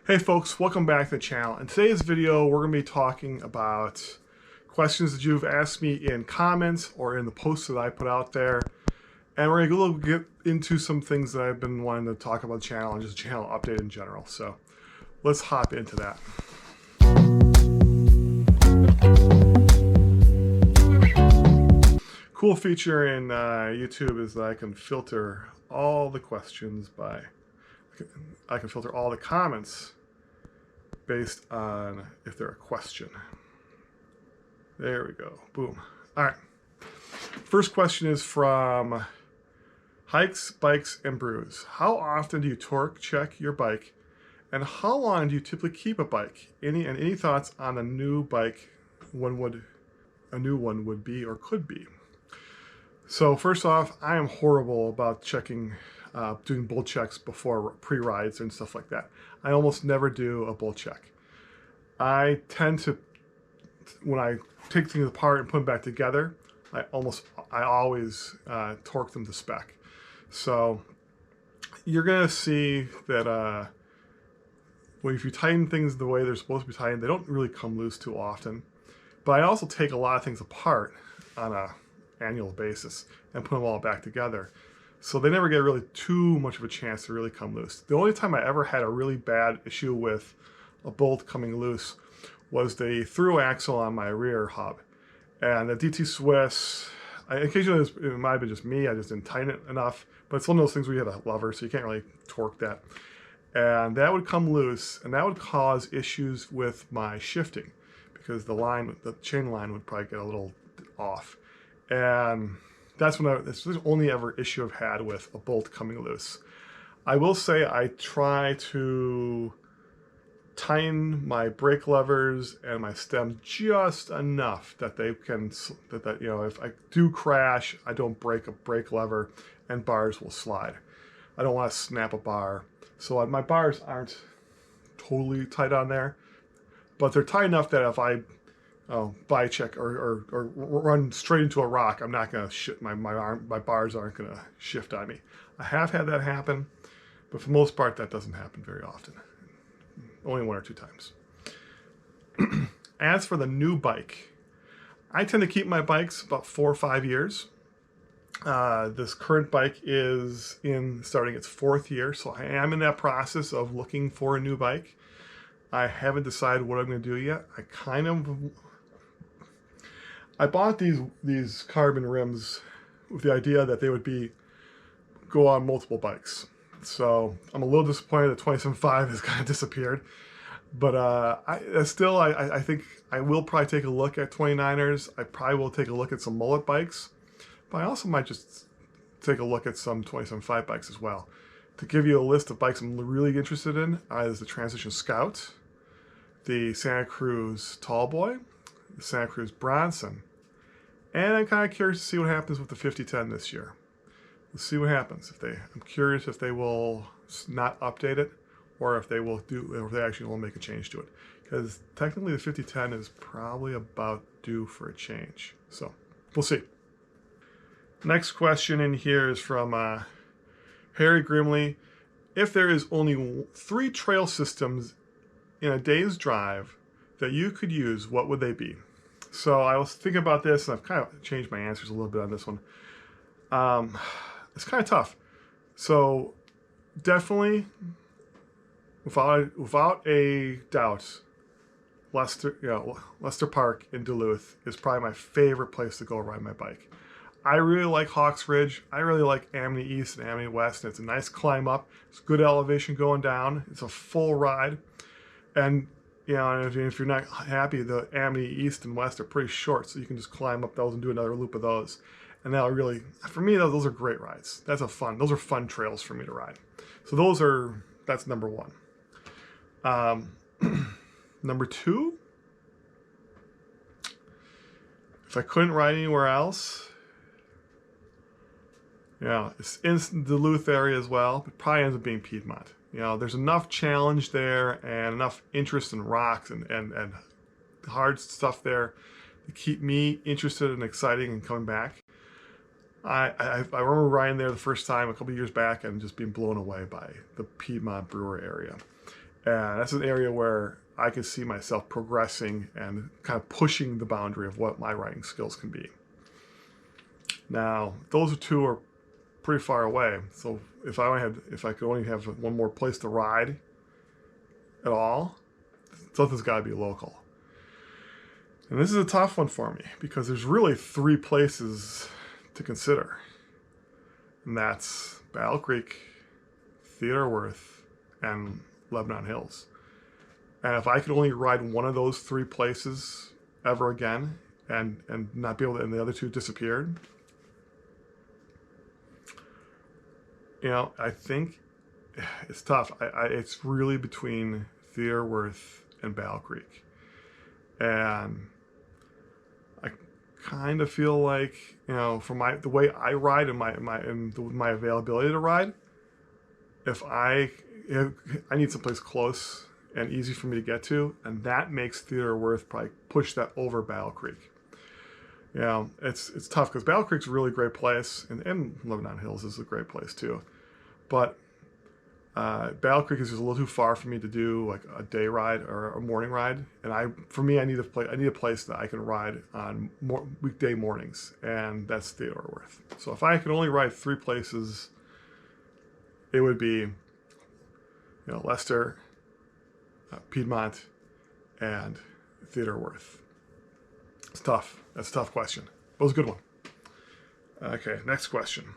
Hey folks, welcome back to the channel. In today's video, we're going to be talking about questions that you've asked me in comments or in the posts that I put out there. And we're going to get into some things that I've been wanting to talk about the channel and just channel update in general. So let's hop into that. Cool feature in YouTube is that I can filter all the questions by, I can filter all the comments based on if they're a question. There we go. Boom. All right. First question is from Hikes, Bikes, and Brews. How often do you torque check your bike, and how long do you typically keep a bike? Any thoughts on a new bike? A new one would be or could be. So first off, I am horrible about checking, doing bolt checks before pre-rides and stuff like that. I almost never do a bolt check. I tend to, when I take things apart and put them back together, I always torque them to spec. So you're gonna see that if you tighten things the way they're supposed to be tightened, they don't really come loose too often. But I also take a lot of things apart on a annual basis and put them all back together. So they never get really too much of a chance to really come loose. The only time I ever had a really bad issue with a bolt coming loose was the through axle on my rear hub. And the DT Swiss, occasionally it might have been just me, I just didn't tighten it enough, but it's one of those things where you have a lever, so you can't really torque that. And that would come loose, and that would cause issues with my shifting, because the chain line would probably get a little off. And that's the only ever issue I've had with a bolt coming loose. I will say I try to tighten my brake levers and my stem just enough that they can, you know, if I do crash, I don't break a brake lever and bars will slide. I don't want to snap a bar. So my bars aren't totally tight on there, but they're tight enough that if I bike check or run straight into a rock, I'm not gonna my bars aren't gonna shift on me. I have had that happen, but for the most part that doesn't happen very often. Only one or two times. As for the new bike, I tend to keep my bikes about 4 or 5 years. This current bike is starting its 4th year, so I am in that process of looking for a new bike. I haven't decided what I'm going to do yet. I bought these carbon rims with the idea that they would go on multiple bikes. So I'm a little disappointed that 27.5 has kind of disappeared. But I think I will probably take a look at 29ers. I probably will take a look at some mullet bikes. But I also might just take a look at some 27.5 bikes as well. To give you a list of bikes I'm really interested in is the Transition Scout, the Santa Cruz Tallboy, the Santa Cruz Bronson, and I'm kind of curious to see what happens with the 5010 this year. We'll see what happens. I'm curious if they will not update it, or if they actually will make a change to it. Because technically the 5010 is probably about due for a change. So we'll see. Next question in here is from Harry Grimley. If there is only 3 trail systems in a day's drive that you could use, what would they be? So I was thinking about this, and I've kind of changed my answers a little bit on this one. It's kind of tough. So definitely, without a doubt, Lester Park in Duluth is probably my favorite place to go ride my bike. I really like Hawks Ridge. I really like Amity East and Amity West. And it's a nice climb up. It's good elevation going down. It's a full ride. And you know, if you're not happy, the Amity East and West are pretty short, so you can just climb up those and do another loop of those. And that'll really, for me, those are great rides. Those are fun trails for me to ride. So that's number 1. Number 2, if I couldn't ride anywhere else, it's in the Duluth area as well, but probably ends up being Piedmont. There's enough challenge there and enough interest in rocks and hard stuff there to keep me interested and exciting and coming back. I remember riding there the first time a couple of years back and just being blown away by the Piedmont Brewer area. And that's an area where I can see myself progressing and kind of pushing the boundary of what my riding skills can be. Now, those two are pretty far away. So if I could only have one more place to ride at all, something's got to be local. And this is a tough one for me because there's really 3 places to consider. And that's Battle Creek, Theodore Wirth, and Lebanon Hills. And if I could only ride one of those 3 places ever again and not be able to, and the other 2 disappeared, I think it's tough. It's really between Theodore Wirth and Battle Creek. And I kind of feel like, for the way I ride and my availability to ride, if I need someplace close and easy for me to get to, and that makes Theodore Wirth probably push that over Battle Creek. It's tough because Battle Creek's a really great place, and Lebanon Hills is a great place too. But Battle Creek is just a little too far for me to do like a day ride or a morning ride, and I need a place that I can ride on weekday mornings, and that's Theodore Wirth. So if I could only ride 3 places, it would be Leicester, Piedmont, and Theodore Wirth. It's tough. That's a tough question. But it was a good one. Okay, next question.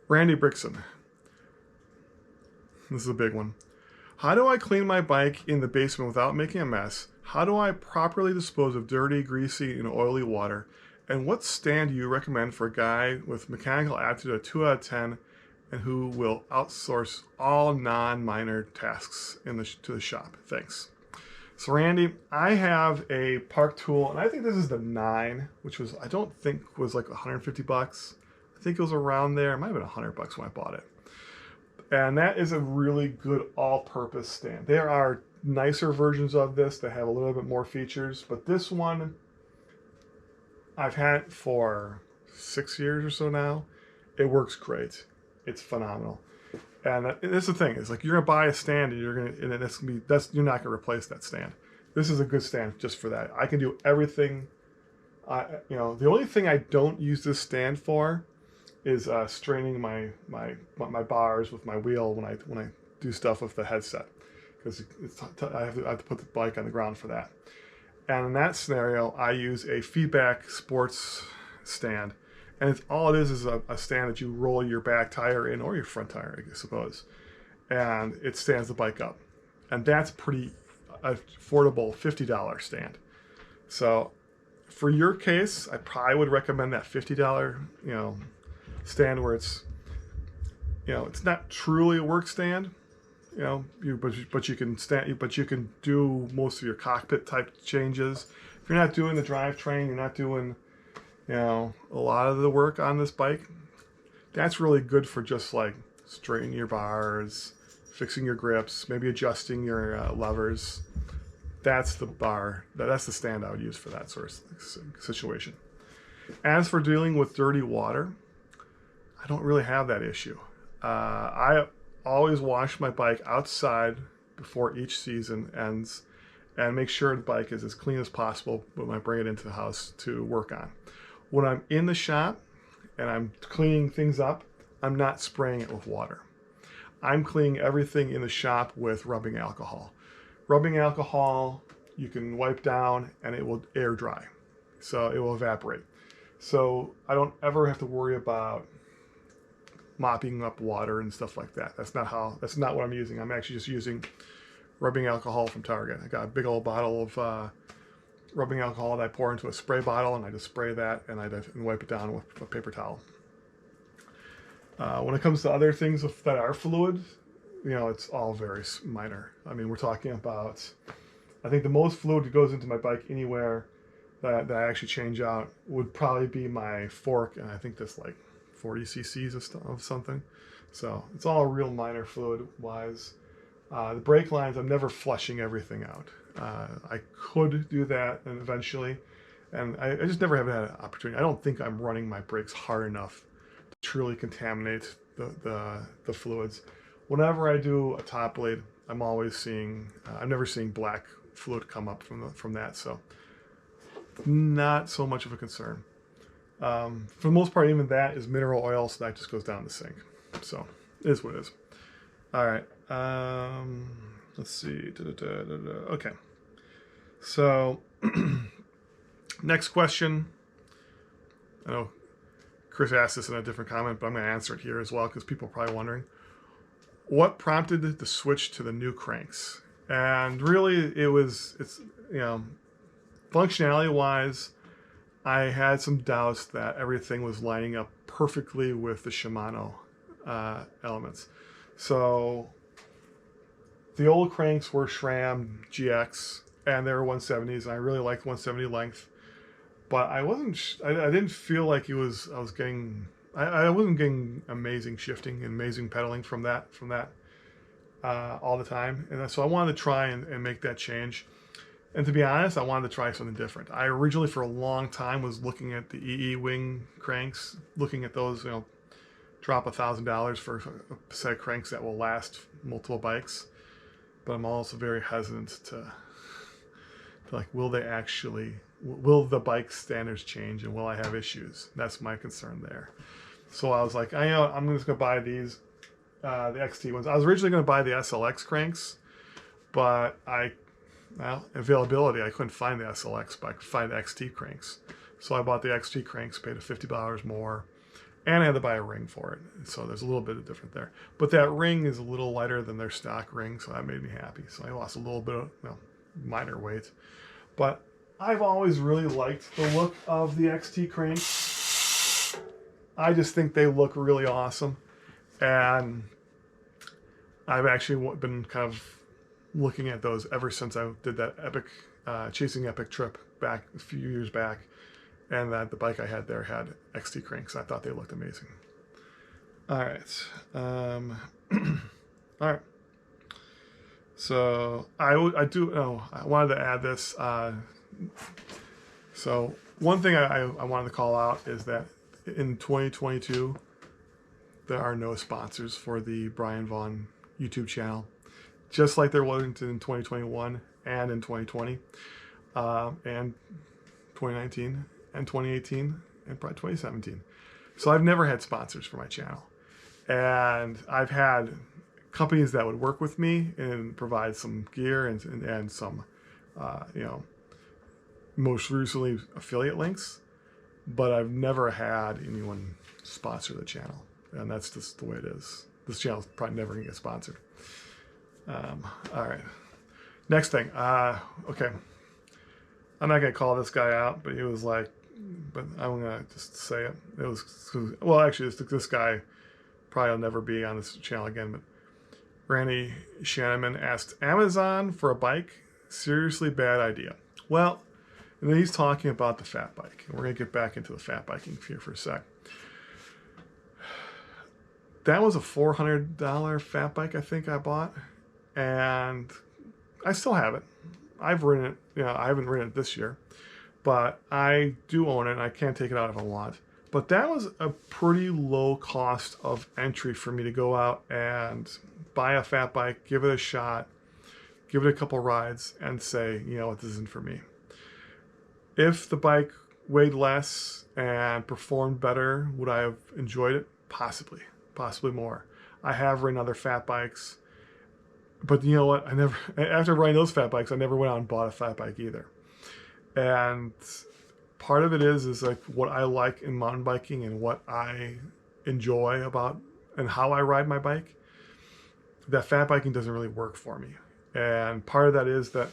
Randy Brickson. This is a big one. How do I clean my bike in the basement without making a mess? How do I properly dispose of dirty, greasy, and oily water? And what stand do you recommend for a guy with mechanical aptitude of 2 out of 10 and who will outsource all non-minor tasks to the shop? Thanks. So Randy, I have a Park Tool, and I think this is the 9, which I don't think was like $150. I think it was around there. It might have been $100 when I bought it. And that is a really good all-purpose stand. There are nicer versions of this that have a little bit more features, but this one I've had it for 6 years or so now. It works great. It's phenomenal. And that's the thing. It's like you're gonna buy a stand and you're not gonna replace that stand. This is a good stand just for that. I can do everything. The only thing I don't use this stand for is straining my bars with my wheel when I do stuff with the headset, because I have to put the bike on the ground for that. And in that scenario, I use a feedback sports stand, and all it is a stand that you roll your back tire in, or your front tire, I suppose, and it stands the bike up, and that's pretty affordable $50 stand. So for your case, I probably would recommend that $50 stand where it's it's not truly a work stand, but you can do most of your cockpit type changes. If you're not doing the drivetrain, you're not doing a lot of the work on this bike, that's really good for just like straightening your bars, fixing your grips, maybe adjusting your levers. That's the stand I would use for that sort of situation. As for dealing with dirty water, I don't really have that issue. I always wash my bike outside before each season ends and make sure the bike is as clean as possible when I bring it into the house to work on. When I'm in the shop and I'm cleaning things up, I'm not spraying it with water. I'm cleaning everything in the shop with rubbing alcohol. Rubbing alcohol, you can wipe down and it will air dry. So it will evaporate. So I don't ever have to worry about mopping up water and stuff like that. That's not what I'm using. I'm actually just using rubbing alcohol from Target. I got a big old bottle of rubbing alcohol that I pour into a spray bottle, and I just spray that and I wipe it down with a paper towel. When it comes to other things that are fluid, it's all very minor. I mean, we're talking about, I think the most fluid that goes into my bike anywhere that I actually change out would probably be my fork, and I think that's like 40 cc's of something. So it's all real minor fluid wise. The brake lines, I'm never flushing everything out. I could do that and eventually, and I just never have had an opportunity. I don't think I'm running my brakes hard enough to truly contaminate the fluids. Whenever I do a top blade, I'm always seeing, I'm never seeing black fluid come up from that, so not so much of a concern. For the most part, even that is mineral oil, so that just goes down the sink. So it is what it is. All right. Let's see. Okay. So next question. I know Chris asked this in a different comment, but I'm going to answer it here as well because people are probably wondering. What prompted the switch to the new cranks? And really, it's functionality wise, I had some doubts that everything was lining up perfectly with the Shimano elements. So the old cranks were SRAM GX, and they were 170s, and I really liked 170 length. But I didn't feel like I wasn't getting amazing shifting and amazing pedaling from that all the time. And so I wanted to try and make that change. And to be honest, I wanted to try something different. I originally, for a long time, was looking at the EE wing cranks, looking at those, drop $1,000 for a set of cranks that will last multiple bikes. But I'm also very hesitant to like, will the bike standards change and will I have issues? That's my concern there. So I was like, I'm just going to buy these, the XT ones. I was originally going to buy the SLX cranks, but availability, I couldn't find the SLX, but I could find the XT cranks. So I bought the XT cranks, paid $50 more, and I had to buy a ring for it. So there's a little bit of different there. But that ring is a little lighter than their stock ring, so that made me happy. So I lost a little bit of minor weight. But I've always really liked the look of the XT cranks. I just think they look really awesome. And I've actually been kind of looking at those ever since I did that Chasing Epic trip back a few years back, and that the bike I had there had XT cranks. I thought they looked amazing. All right. All right. So I wanted to add this. So one thing I wanted to call out is that in 2022, there are no sponsors for the Brian Vaughn YouTube channel, just like there wasn't in 2021 and in 2020 and 2019 and 2018 and probably 2017. So I've never had sponsors for my channel, and I've had companies that would work with me and provide some gear and some most recently affiliate links, but I've never had anyone sponsor the channel, and that's just the way it is. This channel's probably never gonna get sponsored. All right, next thing. Okay, I'm not gonna call this guy out, but he was like, but I'm gonna just say it. It was, well, actually, this guy probably will never be on this channel again, but Randy Shanneman asked, Amazon for a bike? Seriously bad idea. Well, and then he's talking about the fat bike. We're going to get back into the fat biking here for a sec. That was a $400 fat bike I think I bought, and I still have it. I've ridden it, I haven't ridden it this year, but I do own it, and I can take it out if I want. But that was a pretty low cost of entry for me to go out and buy a fat bike, give it a shot, give it a couple rides, and say, what, this isn't for me. If the bike weighed less and performed better, would I have enjoyed it? Possibly more. I have ridden other fat bikes, but you know what? After riding those fat bikes, I never went out and bought a fat bike either. And part of it is like what I like in mountain biking and what I enjoy about and how I ride my bike. That fat biking doesn't really work for me. And part of that is that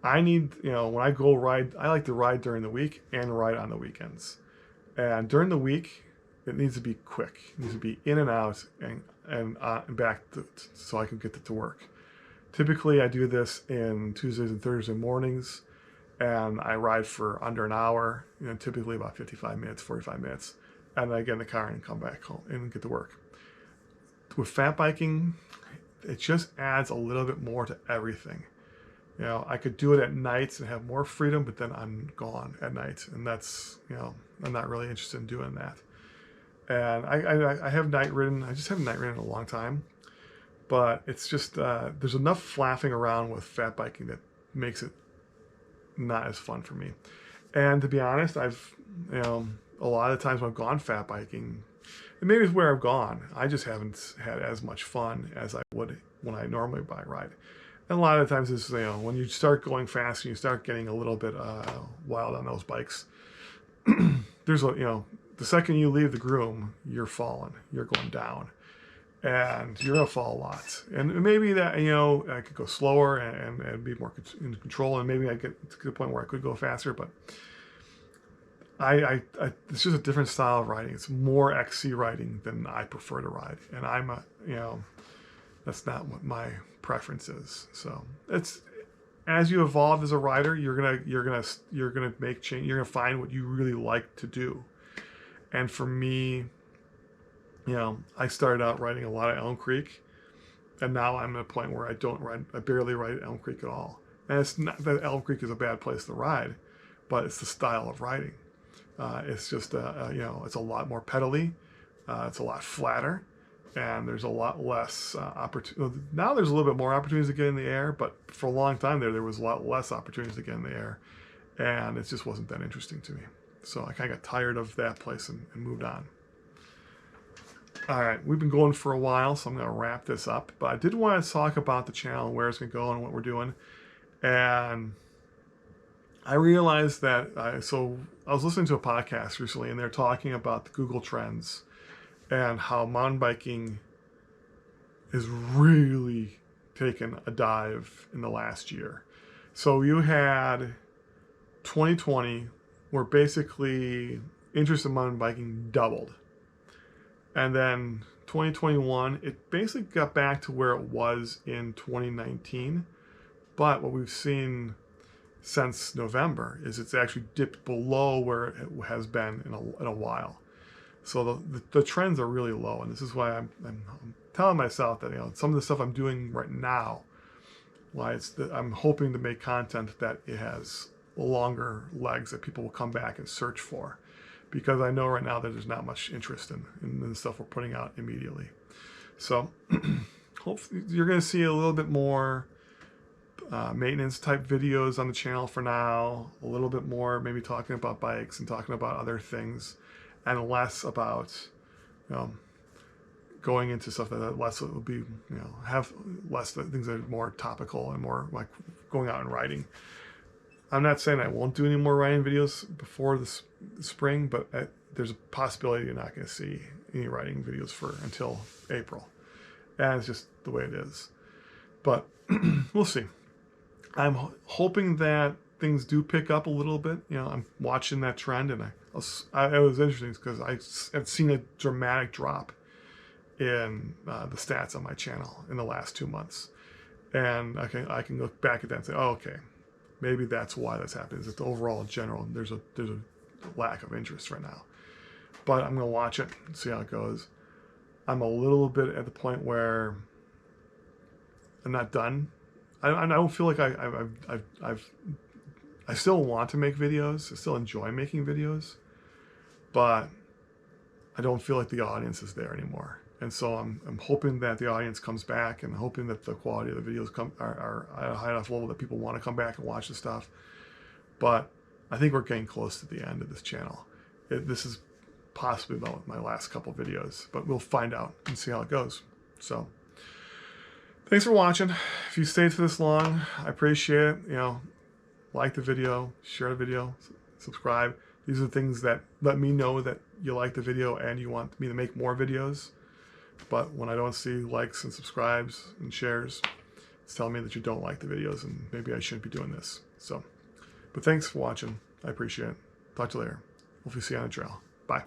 I need, when I go ride, I like to ride during the week and ride on the weekends. And during the week, it needs to be quick. It needs to be in and out and back so I can get it to work. Typically, I do this in Tuesdays and Thursday mornings, and I ride for under an hour, typically about 55 minutes, 45 minutes. And then I get in the car and come back home and get to work. With fat biking, it just adds a little bit more to everything. I could do it at nights and have more freedom, but then I'm gone at night, and that's, I'm not really interested in doing that. And I have night ridden. I just haven't night ridden in a long time, But it's just, there's enough flapping around with fat biking that makes it not as fun for me. And to be honest, a lot of the times when I've gone fat biking, and maybe it's where I've gone, I just haven't had as much fun as I would when I normally bike ride. And a lot of the times it's, when you start going fast and you start getting a little bit wild on those bikes, there's the second you leave the groom, you're falling, you're going down, and you're gonna fall a lot. And maybe that I could go slower and be more in control, and maybe I get to the point where I could go faster. But I it's just a different style of riding. It's more XC riding than I prefer to ride, and that's not what my preference is. So it's, as you evolve as a rider, you're gonna make change. You're gonna find what you really like to do. And for me, I started out riding a lot of Elm Creek, and now I'm at a point where I barely ride Elm Creek at all. And it's not that Elm Creek is a bad place to ride, but it's the style of riding. It's just, it's a lot more pedally. It's a lot flatter, and there's a lot less opportunity. Now there's a little bit more opportunities to get in the air, but for a long time there was a lot less opportunities to get in the air, and it just wasn't that interesting to me. So I kind of got tired of that place and moved on. All right, we've been going for a while, so I'm going to wrap this up. But I did want to talk about the channel, where it's going to go, and what we're doing. And I realized that, so I was listening to a podcast recently, and they're talking about the Google Trends and how mountain biking is really taken a dive in the last year. So you had 2020, where basically interest in mountain biking doubled. And then 2021, it basically got back to where it was in 2019. But what we've seen since November is it's actually dipped below where it has been in a while. So the trends are really low, and this is why I'm telling myself that some of the stuff I'm doing right now, I'm hoping to make content that it has longer legs that people will come back and search for, because I know right now that there's not much interest in the stuff we're putting out immediately. So hopefully you're going to see a little bit more maintenance type videos on the channel for now, a little bit more maybe talking about bikes and talking about other things, and less about going into stuff that less will be have less things that are more topical and more like going out and riding. I'm not saying I won't do any more riding videos before the spring, but there's a possibility you're not going to see any riding videos until April, and it's just the way it is. But we'll see. I'm hoping that things do pick up a little bit. I'm watching that trend, and it was interesting because I've seen a dramatic drop in the stats on my channel in the last 2 months, and I can look back at that and say, oh, okay, maybe that's why that's happening. Is it's overall in general there's a lack of interest right now. But I'm gonna watch it and see how it goes. I'm a little bit at the point where I'm not done. I don't feel like I still want to make videos. I still enjoy making videos, but I don't feel like the audience is there anymore. And so I'm hoping that the audience comes back, and hoping that the quality of the videos are at a high enough level that people want to come back and watch the stuff. But I think we're getting close to the end of this channel. This is possibly about my last couple videos, but we'll find out and see how it goes. So thanks for watching. If you stayed for this long, I appreciate it. Like the video, share the video, subscribe. These are the things that let me know that you like the video and you want me to make more videos. But when I don't see likes and subscribes and shares, it's telling me that you don't like the videos, and maybe I shouldn't be doing this. So, but thanks for watching. I appreciate it. Talk to you later. Hopefully see you on the trail. Bye.